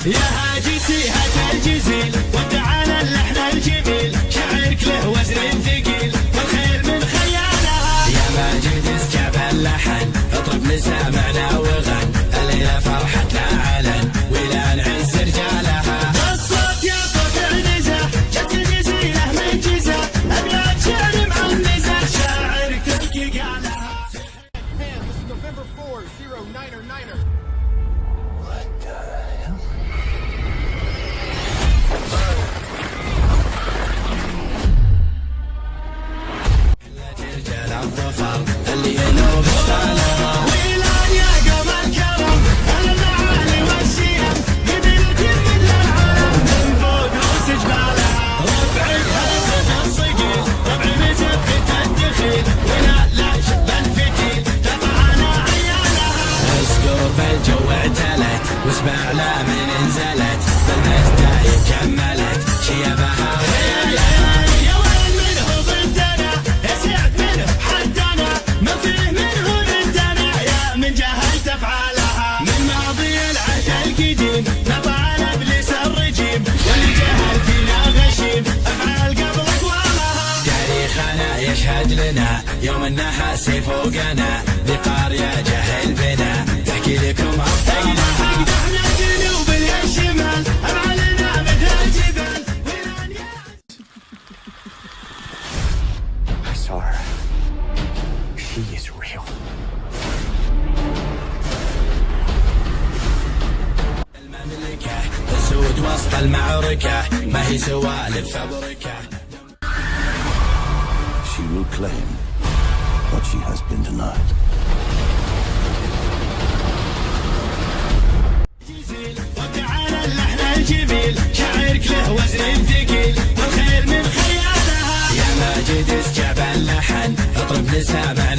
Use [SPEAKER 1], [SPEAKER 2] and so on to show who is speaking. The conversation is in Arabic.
[SPEAKER 1] يا هاجسي هات الجزيل وتعالى اللحن الجميل، شعرك له وزن ثقيل والخير من خيالها. يا ماجد اسجاب اللحن اطرب لسامعنا وغن، الليلة فرحتنا علن ولا نعز رجالها. الصوت يا صوت النزه جت الجزيلة من جزة، أبيات شعر مع النزه شاعرك تبكي قالها.
[SPEAKER 2] This is November 4-0-9er-9er.
[SPEAKER 1] اللي ينوب ستالها ويلان يا قوم الكرم، المعالي والشيم قبلتي من العالم من فوق رؤوس جبالها. ربعي هذا الصقيل ربعي مثبت الدخيل، ولا شب الفتيل تطعنا عيالها. اسكر بالجو اعتلت واسمع لا من انزلت، بالمزدايد كملت شيبها. نطع ابليس الرجيم واللي جهل فينا غشيم، افعال قبل اقوامها. تاريخنا يشهد لنا يوم النحاس فوقنا، بقارية جهل بنا تحكي لكم ابطالها. احنا جنوب الشمال افعالنا مثل الجبال.
[SPEAKER 3] I saw her. She is real.
[SPEAKER 1] اسود وسط المعركة ما هي سوالف فبركة.
[SPEAKER 4] She will claim what she has been denied.
[SPEAKER 1] وتعالى اللحن الجميل، شعرك له وزن ثقيل والخير من خيالها. يا ماجد اسجاب اللحن اطرب لسامع